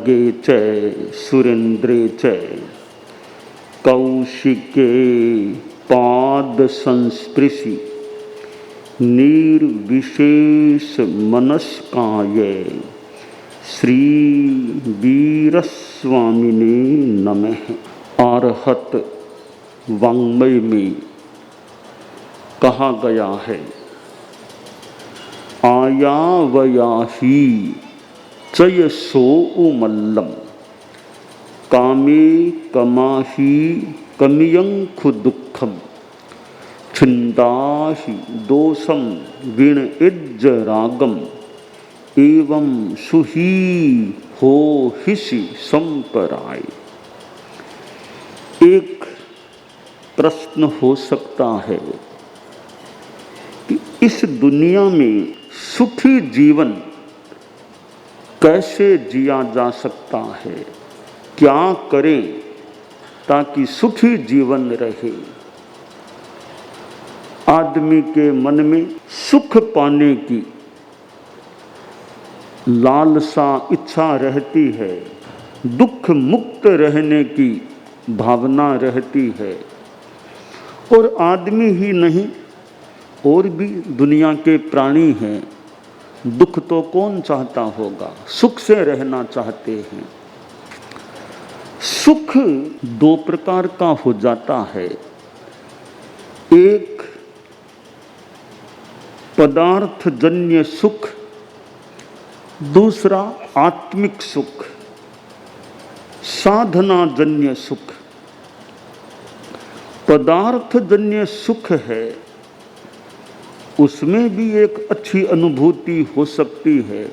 खड्गे च सुरेन्द्रे च कौशिके पाद संस्पृशि निर्विशेष मनस्काय श्री वीरस्वामिने नमः। आर्हत वाङ्मय में कहा गया है, आयावयाही चय सोउमल्लम कामे कमाही कमियंखु दुखम छिंदाहि दोषम विण इज्ज रागम एवं सुही हो हिसी संपराय। एक प्रश्न हो सकता है कि इस दुनिया में सुखी जीवन कैसे जिया जा सकता है, क्या करें ताकि सुखी जीवन रहे। आदमी के मन में सुख पाने की लालसा इच्छा रहती है, दुख मुक्त रहने की भावना रहती है। और आदमी ही नहीं, और भी दुनिया के प्राणी हैं, दुख तो कौन चाहता होगा, सुख से रहना चाहते हैं। सुख दो प्रकार का हो जाता है, एक पदार्थजन्य सुख, दूसरा आत्मिक सुख, साधनाजन्य सुख। पदार्थजन्य सुख है, उसमें भी एक अच्छी अनुभूति हो सकती है,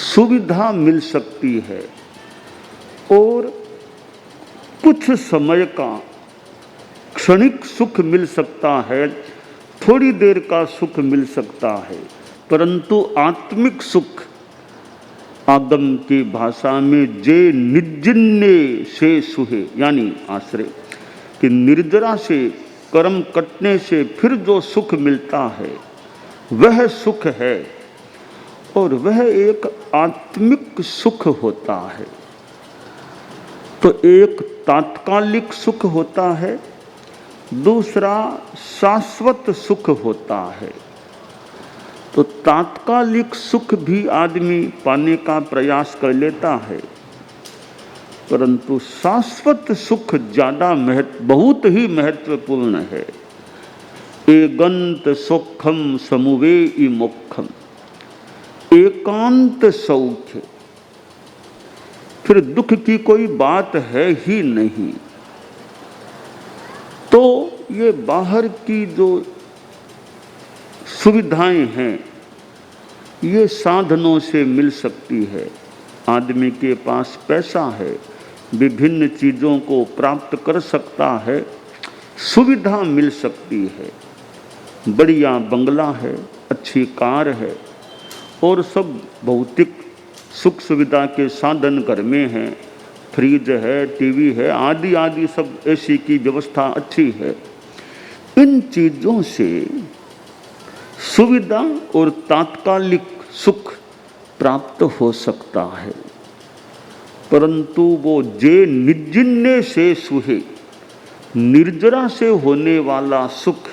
सुविधा मिल सकती है और कुछ समय का क्षणिक सुख मिल सकता है, थोड़ी देर का सुख मिल सकता है। परंतु आत्मिक सुख, आगम की भाषा में जे निर्जिन्ने से सुहे, यानी आश्रय कि निर्जरा से, कर्म कटने से फिर जो सुख मिलता है वह सुख है, और वह एक आत्मिक सुख होता है। तो एक तात्कालिक सुख होता है, दूसरा शाश्वत सुख होता है। तो तात्कालिक सुख भी आदमी पाने का प्रयास कर लेता है, परंतु शाश्वत सुख ज्यादा बहुत ही महत्वपूर्ण है। एगंत सुखम समुवेई मोक्षम, एकांत सौख्य, फिर दुख की कोई बात है ही नहीं। तो ये बाहर की जो सुविधाएं हैं, ये साधनों से मिल सकती है। आदमी के पास पैसा है, विभिन्न चीज़ों को प्राप्त कर सकता है, सुविधा मिल सकती है, बढ़िया बंगला है, अच्छी कार है, और सब भौतिक सुख सुविधा के साधन घर में हैं, फ्रिज है, टीवी है, आदि आदि सब ऐसी की व्यवस्था अच्छी है। इन चीज़ों से सुविधा और तात्कालिक सुख प्राप्त हो सकता है, परंतु वो जे निर्जिन्ने से सुहे, निर्जरा से होने वाला सुख,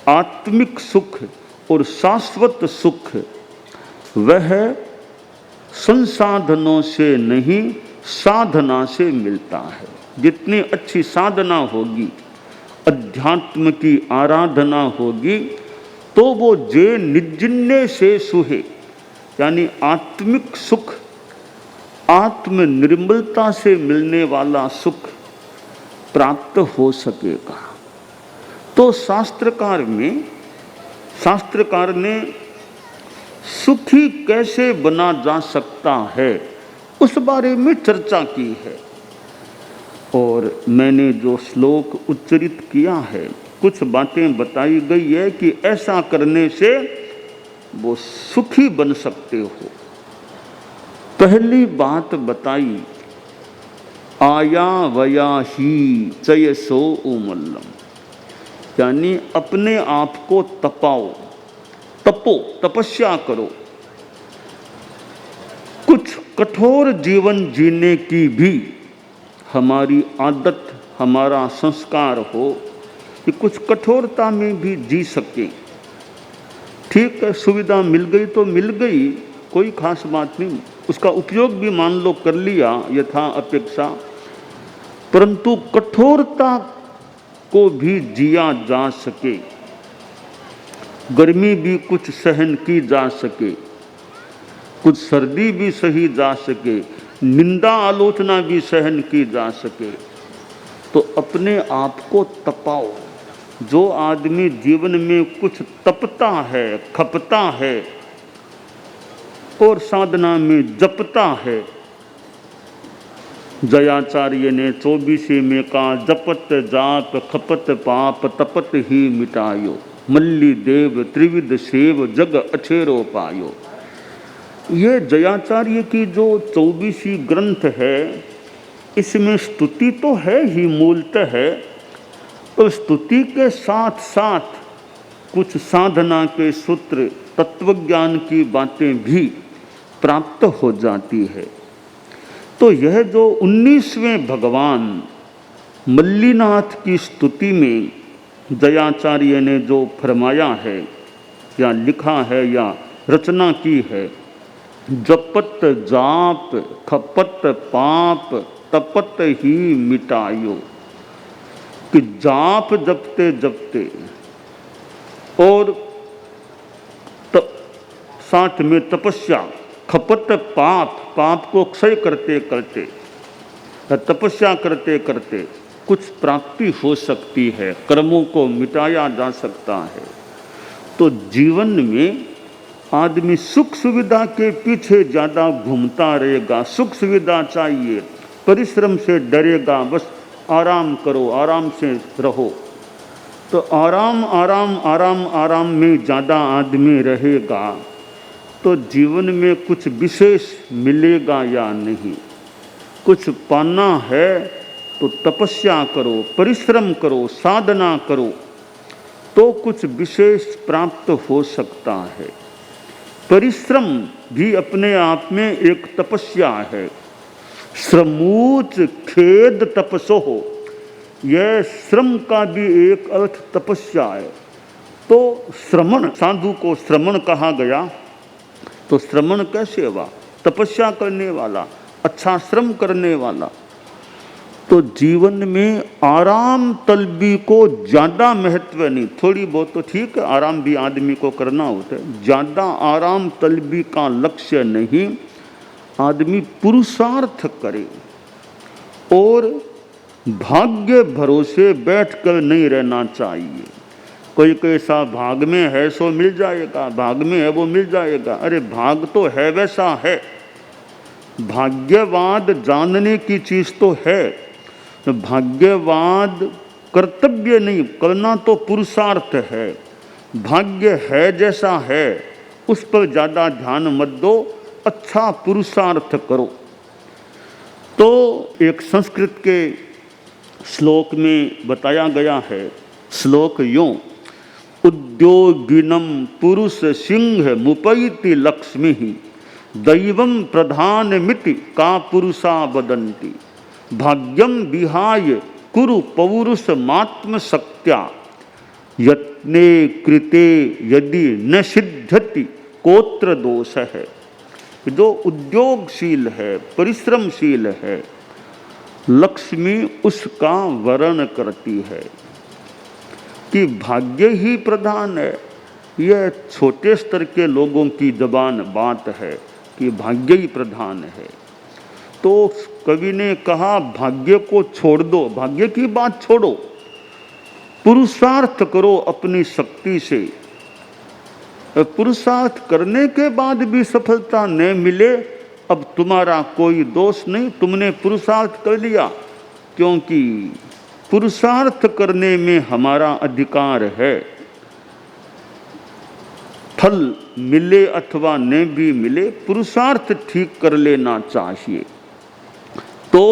आत्मिक सुख और शाश्वत सुख, वह संसाधनों से नहीं साधना से मिलता है। जितनी अच्छी साधना होगी, अध्यात्म की आराधना होगी, तो वो जे निर्जिन्ने से सुहे, यानी आत्मिक सुख, आत्म निर्मलता से मिलने वाला सुख प्राप्त हो सकेगा। तो शास्त्रकार ने सुखी कैसे बना जा सकता है उस बारे में चर्चा की है। और मैंने जो श्लोक उच्चरित किया है, कुछ बातें बताई गई है कि ऐसा करने से वो सुखी बन सकते हो। पहली बात बताई, आया वया ही चय सो उमल्लम, यानी अपने आप को तपाओ, तपो, तपस्या करो, कुछ कठोर जीवन जीने की भी हमारी आदत, हमारा संस्कार हो कि कुछ कठोरता में भी जी सके। ठीक है, सुविधा मिल गई तो मिल गई, कोई खास बात नहीं, उसका उपयोग भी मान लो कर लिया यथा अपेक्षा, परंतु कठोरता को भी जिया जा सके, गर्मी भी कुछ सहन की जा सके, कुछ सर्दी भी सही जा सके, निंदा आलोचना भी सहन की जा सके, तो अपने आप को तपाओ। जो आदमी जीवन में कुछ तपता है, खपता है और साधना में जपता है, जयाचार्य ने 24 में कहा, जपत जाप खपत पाप तपत ही मिटायो, मल्ली देव त्रिविध सेव जग अछेरो पायो। ये जयाचार्य की जो 24 ग्रंथ है, इसमें स्तुति तो है ही मूलतः है, तो स्तुति के साथ साथ कुछ साधना के सूत्र, तत्वज्ञान की बातें भी प्राप्त हो जाती है। तो यह जो 19वें भगवान मल्लीनाथ की स्तुति में जयाचार्य ने जो फरमाया है या लिखा है या रचना की है, जपत जाप खपत पाप तपत ही मिटायो, कि जाप जपते जपते और साथ में तपस्या, खपत पाप, पाप को क्षय करते करते, तपस्या करते करते कुछ प्राप्ति हो सकती है, कर्मों को मिटाया जा सकता है। तो जीवन में आदमी सुख सुविधा के पीछे ज़्यादा घूमता रहेगा, सुख सुविधा चाहिए, परिश्रम से डरेगा, बस आराम करो, आराम से रहो, तो आराम आराम आराम आराम में ज़्यादा आदमी रहेगा तो जीवन में कुछ विशेष मिलेगा या नहीं। कुछ पाना है तो तपस्या करो, परिश्रम करो, साधना करो, तो कुछ विशेष प्राप्त हो सकता है। परिश्रम भी अपने आप में एक तपस्या है। श्रमूच खेद तपसो हो, यह श्रम का भी एक अर्थ तपस्या है। तो श्रमण, साधु को श्रमण कहा गया, तो श्रमण कैसे हुआ? तपस्या करने वाला, अच्छा श्रम करने वाला। तो जीवन में आराम तलबी को ज़्यादा महत्व नहीं, थोड़ी बहुत तो ठीक है, आराम भी आदमी को करना होता है, ज़्यादा आराम तलबी का लक्ष्य नहीं। आदमी पुरुषार्थ करे और भाग्य भरोसे बैठकर नहीं रहना चाहिए। कोई कैसा भाग में है सो मिल जाएगा, भाग में है वो मिल जाएगा। अरे भाग तो है वैसा है, भाग्यवाद जानने की चीज़ तो है। भाग्यवाद कर्तव्य नहीं, करना तो पुरुषार्थ है। भाग्य है जैसा है उस पर ज़्यादा ध्यान मत दो, अच्छा पुरुषार्थ करो। तो एक संस्कृत के श्लोक में बताया गया है, श्लोक यूं, उद्योगिनम पुरुष सिंह मुपैति लक्ष्मी दैवं प्रधानमिति का पुरुषा वदन्ति भाग्यम विहाय कुरु पौरुषमात्म शक्त्या यत्ने कृते यदि न सिद्ध्यति कोत्र दोष है। जो उद्योगशील है, परिश्रमशील है, लक्ष्मी उसका वर्ण करती है कि भाग्य ही प्रधान है। यह छोटे स्तर के लोगों की जबान बात है कि भाग्य ही प्रधान है। तो कवि ने कहा भाग्य को छोड़ दो, भाग्य की बात छोड़ो, पुरुषार्थ करो अपनी शक्ति से। पुरुषार्थ करने के बाद भी सफलता न मिले, अब तुम्हारा कोई दोष नहीं, तुमने पुरुषार्थ कर लिया, क्योंकि पुरुषार्थ करने में हमारा अधिकार है। फल मिले अथवा न भी मिले, पुरुषार्थ ठीक कर लेना चाहिए। तो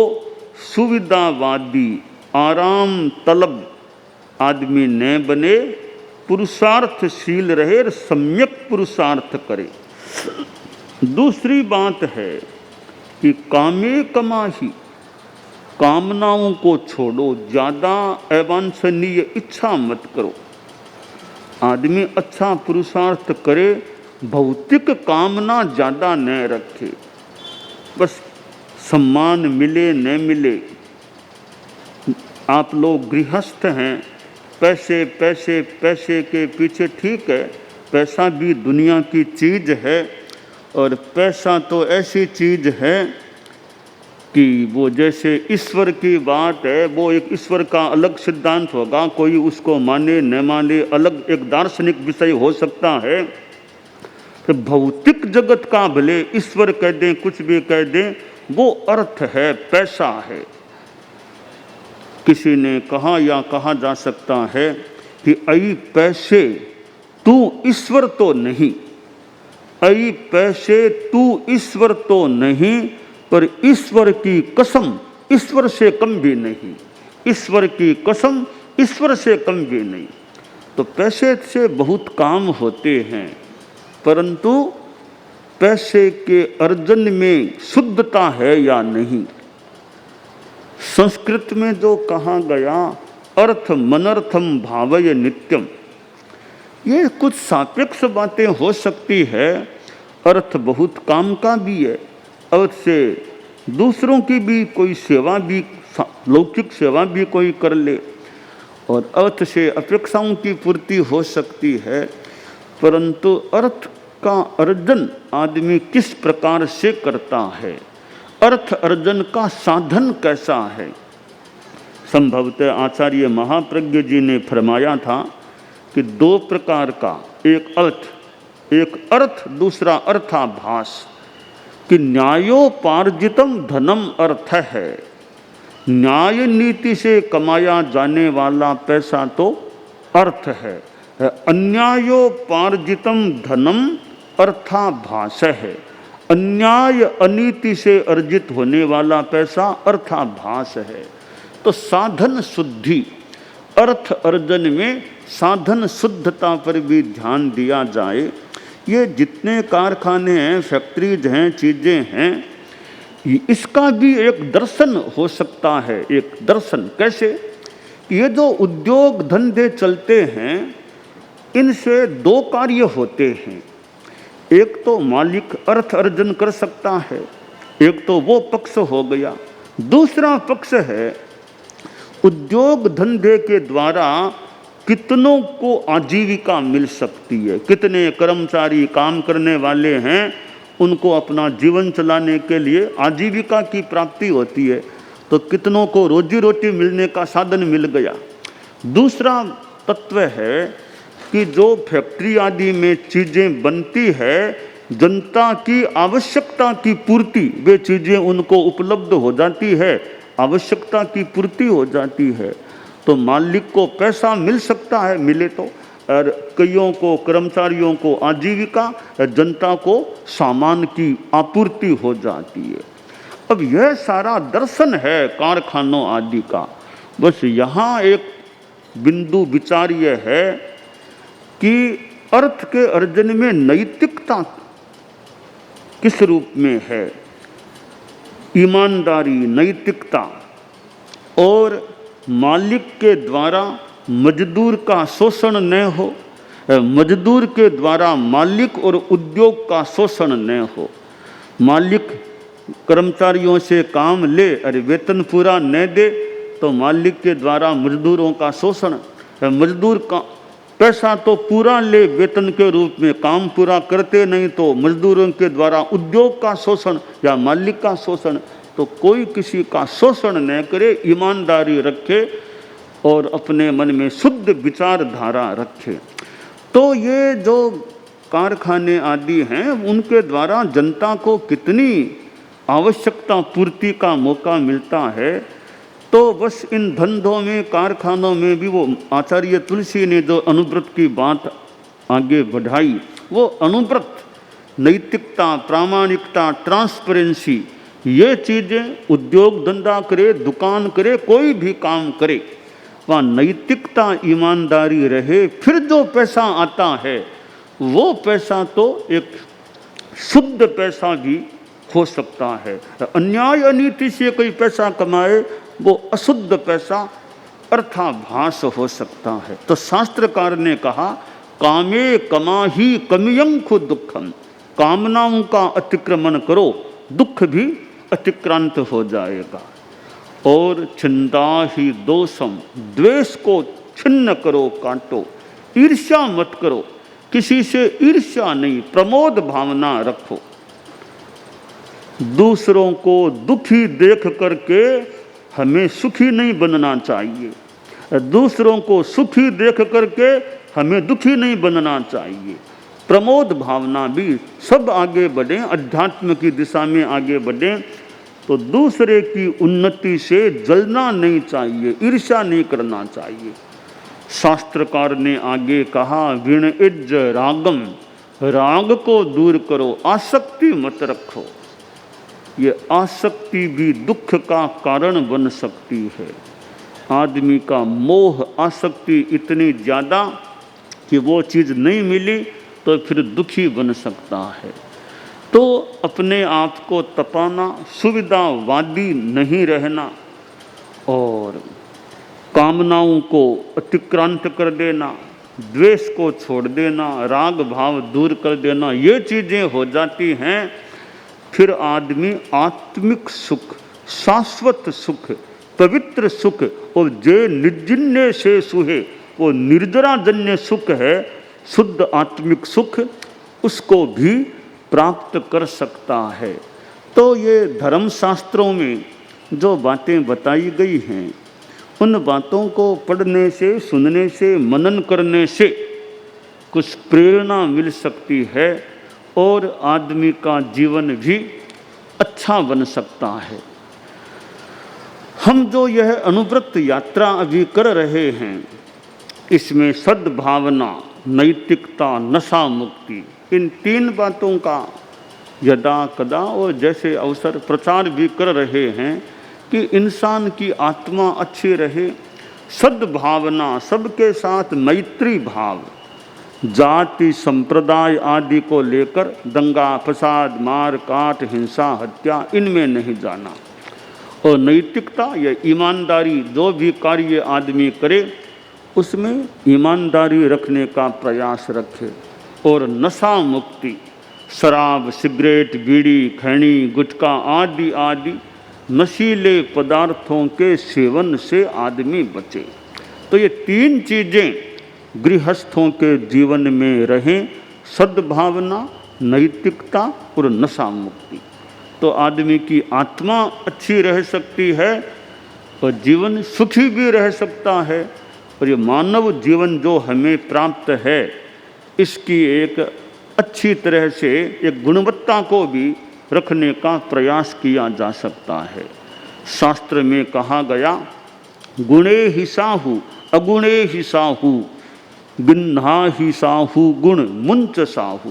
सुविधावादी, आराम तलब आदमी न बने, पुरुषार्थशील रहे और सम्यक पुरुषार्थ करे। दूसरी बात है कि कामे कमाही, कामनाओं को छोड़ो, ज़्यादा अवांछनीय इच्छा मत करो। आदमी अच्छा पुरुषार्थ करे, भौतिक कामना ज़्यादा न रखे, बस सम्मान मिले न मिले। आप लोग गृहस्थ हैं, पैसे पैसे पैसे के पीछे, ठीक है, पैसा भी दुनिया की चीज़ है, और पैसा तो ऐसी चीज़ है कि वो जैसे ईश्वर की बात है, वो एक ईश्वर का अलग सिद्धांत होगा, कोई उसको माने न माने, अलग एक दार्शनिक विषय हो सकता है। तो भौतिक जगत का भले ईश्वर कह दें, कुछ भी कह दें, वो अर्थ है, पैसा है। किसी ने कहा या कहा जा सकता है कि ऐ पैसे तू ईश्वर तो नहीं, ऐ पैसे तू ईश्वर तो नहीं, पर ईश्वर की कसम ईश्वर से कम भी नहीं, ईश्वर की कसम ईश्वर से कम भी नहीं। तो पैसे से बहुत काम होते हैं, परंतु पैसे के अर्जन में शुद्धता है या नहीं। संस्कृत में जो कहा गया अर्थ मनर्थम भावय नित्यम, ये कुछ सापेक्ष बातें हो सकती है। अर्थ बहुत काम का भी है, अर्थ से दूसरों की भी कोई सेवा भी, लौकिक सेवा भी कोई कर ले, और अर्थ से अपेक्षाओं की पूर्ति हो सकती है। परंतु अर्थ का अर्जन आदमी किस प्रकार से करता है, अर्थ अर्जन का साधन कैसा है। संभवतः आचार्य महाप्रज्ञ जी ने फरमाया था कि दो प्रकार का, एक अर्थ दूसरा अर्थाभास, कि न्यायोपार्जितम धनम अर्थ है, न्याय नीति से कमाया जाने वाला पैसा तो अर्थ है, अन्यायोपार्जितम धनम अर्थाभास है, अन्याय अनीति से अर्जित होने वाला पैसा अर्थाभास है। तो साधन शुद्धि, अर्थ अर्जन में साधन शुद्धता पर भी ध्यान दिया जाए। ये जितने कारखाने हैं, फैक्ट्रीज हैं, चीज़ें हैं, इसका भी एक दर्शन हो सकता है। एक दर्शन कैसे, ये जो उद्योग धंधे चलते हैं, इनसे दो कार्य होते हैं। एक तो मालिक अर्थ अर्जन कर सकता है, एक तो वो पक्ष हो गया। दूसरा पक्ष है उद्योग धंधे के द्वारा कितनों को आजीविका मिल सकती है, कितने कर्मचारी काम करने वाले हैं, उनको अपना जीवन चलाने के लिए आजीविका की प्राप्ति होती है, तो कितनों को रोजी रोटी मिलने का साधन मिल गया। दूसरा तत्व है कि जो फैक्ट्री आदि में चीज़ें बनती है, जनता की आवश्यकता की पूर्ति, वे चीज़ें उनको उपलब्ध हो जाती है, आवश्यकता की पूर्ति हो जाती है, तो मालिक को पैसा मिल सकता है, मिले तो, और कईयों को, कर्मचारियों को आजीविका, जनता को सामान की आपूर्ति हो जाती है। अब यह सारा दर्शन है कारखानों आदि का। बस यहाँ एक बिंदु विचार यह है कि अर्थ के अर्जन में नैतिकता किस रूप में है, ईमानदारी, नैतिकता, और मालिक के द्वारा मजदूर का शोषण न हो, मजदूर के द्वारा मालिक और उद्योग का शोषण न हो। मालिक कर्मचारियों से काम ले और वेतन पूरा न दे तो मालिक के द्वारा मजदूरों का शोषण, मजदूर का पैसा तो पूरा ले वेतन के रूप में, काम पूरा करते नहीं तो मजदूरों के द्वारा उद्योग का शोषण या मालिक का शोषण। तो कोई किसी का शोषण न करे, ईमानदारी रखे और अपने मन में शुद्ध विचारधारा रखे। तो ये जो कारखाने आदि हैं, उनके द्वारा जनता को कितनी आवश्यकता पूर्ति का मौका मिलता है। तो बस इन धंधों में, कारखानों में भी वो आचार्य तुलसी ने जो अनुव्रत की बात आगे बढ़ाई, वो अनुव्रत, नैतिकता, प्रामाणिकता, ट्रांसपेरेंसी, ये चीज़ें उद्योग धंधा करे, दुकान करे, कोई भी काम करे, वहाँ नैतिकता, ईमानदारी रहे, फिर जो पैसा आता है वो पैसा तो एक शुद्ध पैसा भी हो सकता है। अन्याय अनीति से कोई पैसा कमाए वो अशुद्ध पैसा अर्थाभास हो सकता है। तो शास्त्रकार ने कहा कामे कमाही कमियं खु दुखम, कामनाओं का अतिक्रमण करो दुख भी अतिक्रांत हो जाएगा। और चिंता ही दोषम, द्वेष को छिन्न करो काटो, ईर्ष्या मत करो, किसी से ईर्ष्या नहीं, प्रमोद भावना रखो। दूसरों को दुखी देख करके हमें सुखी नहीं बनना चाहिए, दूसरों को सुखी देख करके हमें दुखी नहीं बनना चाहिए। प्रमोद भावना भी, सब आगे बढ़ें, अध्यात्म की दिशा में आगे बढ़ें, तो दूसरे की उन्नति से जलना नहीं चाहिए, ईर्ष्या नहीं करना चाहिए। शास्त्रकार ने आगे कहा विणइज्ज रागम, राग को दूर करो, आसक्ति मत रखो। ये आसक्ति भी दुख का कारण बन सकती है। आदमी का मोह आसक्ति इतनी ज़्यादा कि वो चीज़ नहीं मिली तो फिर दुखी बन सकता है। तो अपने आप को तपाना, सुविधावादी नहीं रहना और कामनाओं को अतिक्रांत कर देना, द्वेष को छोड़ देना, राग भाव दूर कर देना, ये चीज़ें हो जाती हैं। फिर आदमी आत्मिक सुख, शाश्वत सुख, पवित्र सुख और जे निर्जन्य से सुहे, वो निर्जराजन्य सुख है, शुद्ध आत्मिक सुख, उसको भी प्राप्त कर सकता है। तो ये धर्मशास्त्रों में जो बातें बताई गई हैं, उन बातों को पढ़ने से, सुनने से, मनन करने से कुछ प्रेरणा मिल सकती है और आदमी का जीवन भी अच्छा बन सकता है। हम जो यह अनुव्रत यात्रा अभी कर रहे हैं, इसमें सद्भावना, नैतिकता, नशा मुक्ति, इन 3 बातों का यदा कदा और जैसे अवसर प्रचार भी कर रहे हैं कि इंसान की आत्मा अच्छी रहे, सद्भावना, सबके साथ मैत्री भाव, जाति संप्रदाय आदि को लेकर दंगा फसाद, मार काट, हिंसा, हत्या, इनमें नहीं जाना। और नैतिकता या ईमानदारी, जो भी कार्य आदमी करे उसमें ईमानदारी रखने का प्रयास रखे। और नशा मुक्ति, शराब, सिगरेट, बीड़ी, खैनी, गुटखा आदि आदि नशीले पदार्थों के सेवन से आदमी बचे। तो ये 3 चीज़ें गृहस्थों के जीवन में रहें, सद्भावना, नैतिकता और नशा मुक्ति, तो आदमी की आत्मा अच्छी रह सकती है और जीवन सुखी भी रह सकता है। और ये मानव जीवन जो हमें प्राप्त है, इसकी एक अच्छी तरह से एक गुणवत्ता को भी रखने का प्रयास किया जा सकता है। शास्त्र में कहा गया गुणे ही साहु अगुणे ही साहु, बिन्हा ही साहु गुण मुंच साहु,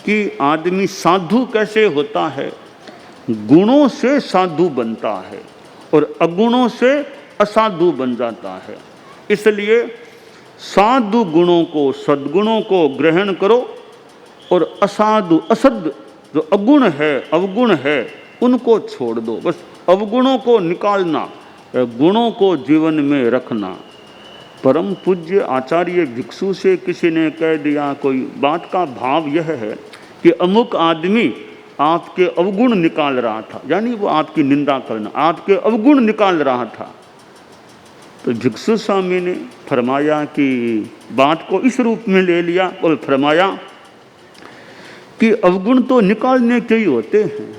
कि आदमी साधु कैसे होता है, गुणों से साधु बनता है और अगुणों से असाधु बन जाता है। इसलिए साधु गुणों को, सद्गुणों को ग्रहण करो और असाधु असद जो अगुण है, अवगुण है, उनको छोड़ दो। बस अवगुणों को निकालना, गुणों को जीवन में रखना। परम पूज्य आचार्य भिक्षु से किसी ने कह दिया, कोई बात का भाव यह है कि अमुक आदमी आपके अवगुण निकाल रहा था, यानी वो आपकी निंदा करना, आपके अवगुण निकाल रहा था। तो भिक्षु स्वामी ने फरमाया कि बात को इस रूप में ले लिया और फरमाया कि अवगुण तो निकालने के ही होते हैं,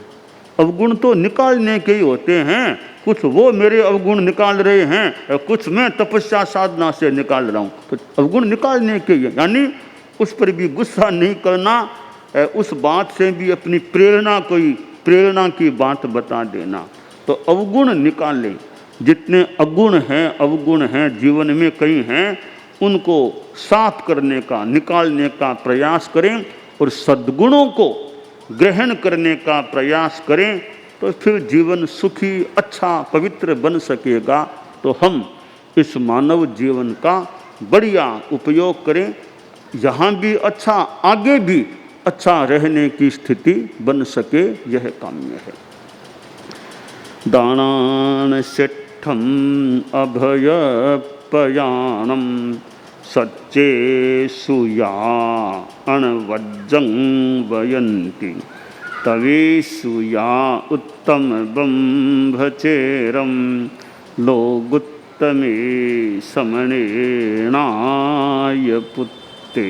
अवगुण तो निकालने के ही होते हैं। कुछ वो मेरे अवगुण निकाल रहे हैं, कुछ मैं तपस्या साधना से निकाल रहा हूँ। तो अवगुण निकालने के ही, यानी उस पर भी गुस्सा नहीं करना, उस बात से भी अपनी प्रेरणा, कोई प्रेरणा की बात बता देना। तो अवगुण निकालें, जितने अगुण हैं, अवगुण हैं जीवन में कई हैं, उनको साफ करने का, निकालने का प्रयास करें और सद्गुणों को ग्रहण करने का प्रयास करें, तो फिर जीवन सुखी, अच्छा, पवित्र बन सकेगा। तो हम इस मानव जीवन का बढ़िया उपयोग करें, यहाँ भी अच्छा, आगे भी अच्छा रहने की स्थिति बन सके, यह काम्य है। दानान शिष्ठम अभयपयाणम सच्चे सुया अणवज्जं वयन्ति तवेशुया उत्तम ब्रह्मचेरम लोगुत्तमे समणेनाय पुत्ते।